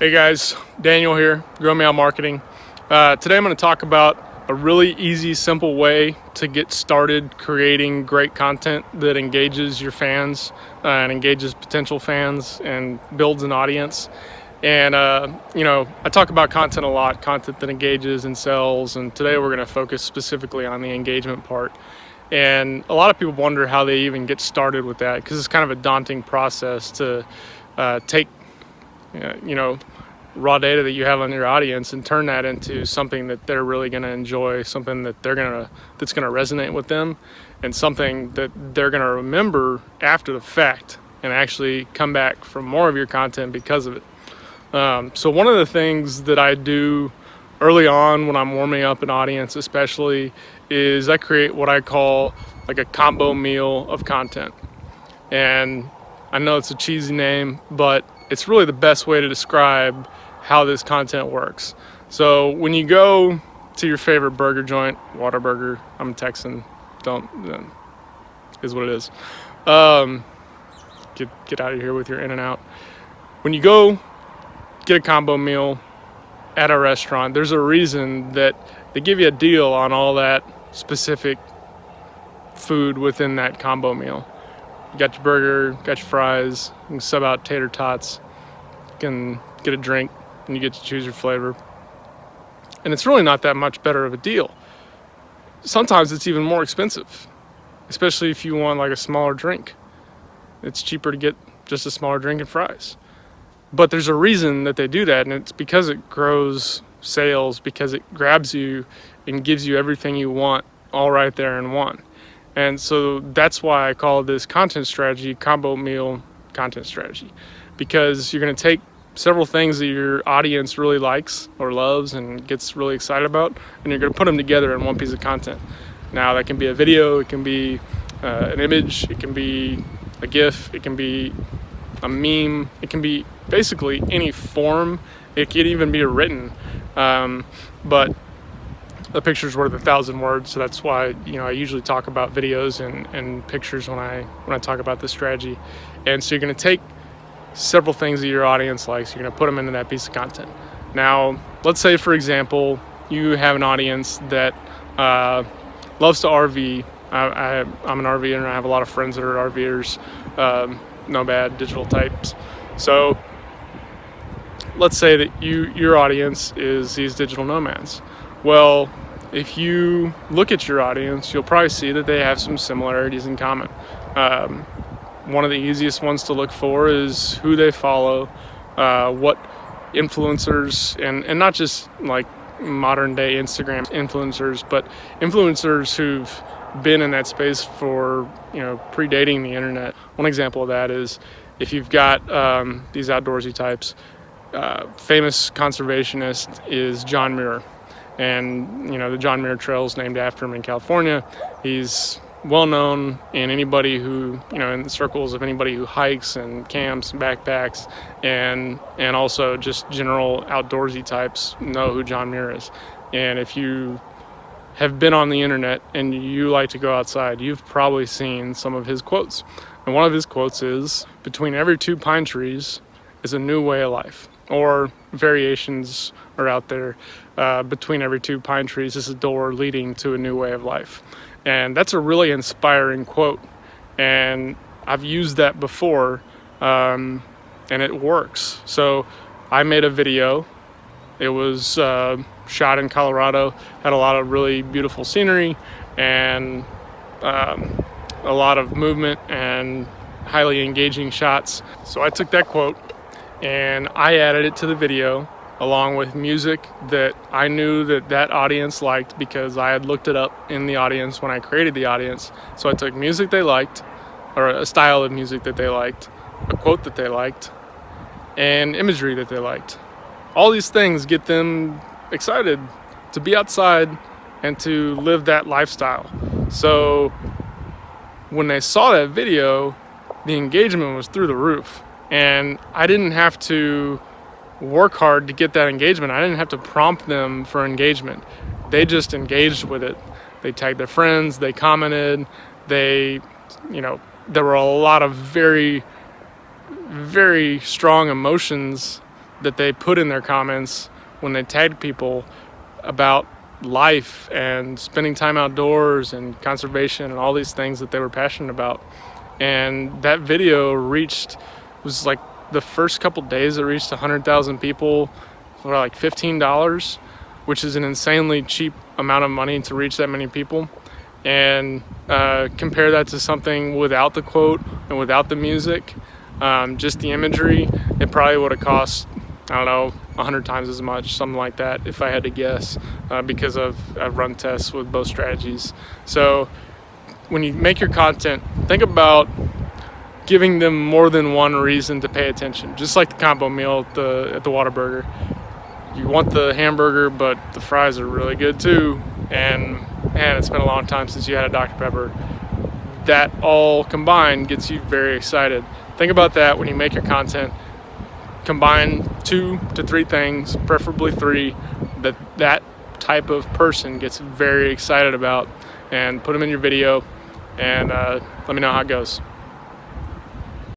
Hey guys, Daniel here, Grow Mail Marketing. Today I'm going to talk about a really easy, simple way to get started creating great content that engages your fans and engages potential fans and builds an audience. And I talk about content a lot, content that engages and sells, and today we're going to focus specifically on the engagement part. And a lot of people wonder how they even get started with that, because it's kind of a daunting process to take raw data that you have on your audience and turn that into something that they're really going to enjoy, something that that's going to resonate with them, and something that they're going to remember after the fact and actually come back for more of your content because of it. So one of the things that I do early on when I'm warming up an audience especially is I create what I call like a combo meal of content. And I know it's a cheesy name, but it's really the best way to describe how this content works. So when you go to your favorite burger joint, Whataburger, I'm a Texan, is what it is. Get out of here with your In-N-Out. When you go get a combo meal at a restaurant, there's a reason that they give you a deal on all that specific food within that combo meal. You got your burger, got your fries, you can sub out tater tots, you can get a drink, and you get to choose your flavor. And it's really not that much better of a deal. Sometimes it's even more expensive, especially if you want like a smaller drink. It's cheaper to get just a smaller drink and fries. But there's a reason that they do that, and it's because it grows sales, because it grabs you and gives you everything you want all right there in one. And so that's why I call this content strategy combo meal content strategy, because you're going to take several things that your audience really likes or loves and gets really excited about, and you're going to put them together in one piece of content. Now that can be a video, it can be an image, it can be a GIF, it can be a meme, it can be basically any form. It can even be written, but a picture's worth 1,000 words, so that's why I usually talk about videos and pictures when I talk about this strategy. And so you're going to take several things that your audience likes, you're going to put them into that piece of content. Now, let's say, for example, you have an audience that loves to RV. I'm an RVer, and I have a lot of friends that are RVers, nomad, digital types. So let's say that your audience is these digital nomads. Well, if you look at your audience, you'll probably see that they have some similarities in common. One of the easiest ones to look for is who they follow, what influencers, and not just like modern day Instagram influencers, but influencers who've been in that space for predating the internet. One example of that is if you've got these outdoorsy types. Famous conservationist is John Muir, and the John Muir Trail is named after him in California. He's well known, and anybody who in the circles of anybody who hikes and camps and backpacks and also just general outdoorsy types know who John Muir is. And if you have been on the internet and you like to go outside, you've probably seen some of his quotes. And one of his quotes is, "Between every two pine trees is a new way of life," or variations are out there. Between every two pine trees is a door leading to a new way of life. And that's a really inspiring quote. And I've used that before, and it works. So I made a video. It was shot in Colorado, had a lot of really beautiful scenery and a lot of movement and highly engaging shots. So I took that quote and I added it to the video along with music that I knew that audience liked, because I had looked it up in the audience when I created the audience. So I took music they liked, or a style of music that they liked, a quote that they liked, and imagery that they liked. All these things get them excited to be outside and to live that lifestyle. So when they saw that video, the engagement was through the roof. And I didn't have to work hard to get that engagement. I didn't have to prompt them for engagement. They just engaged with it. They tagged their friends, they commented, there were a lot of very, very strong emotions that they put in their comments when they tagged people about life and spending time outdoors and conservation and all these things that they were passionate about. And that video was like the first couple days it reached 100,000 people for like $15, which is an insanely cheap amount of money to reach that many people. And compare that to something without the quote and without the music, just the imagery, it probably would have cost, I don't know, 100 times as much, something like that, if I had to guess, because I've run tests with both strategies. So when you make your content, think about giving them more than one reason to pay attention. Just like the combo meal at the Whataburger. You want the hamburger, but the fries are really good too. And man, it's been a long time since you had a Dr. Pepper. That all combined gets you very excited. Think about that when you make your content. Combine 2 to 3 things, preferably 3, that type of person gets very excited about, and put them in your video, and let me know how it goes.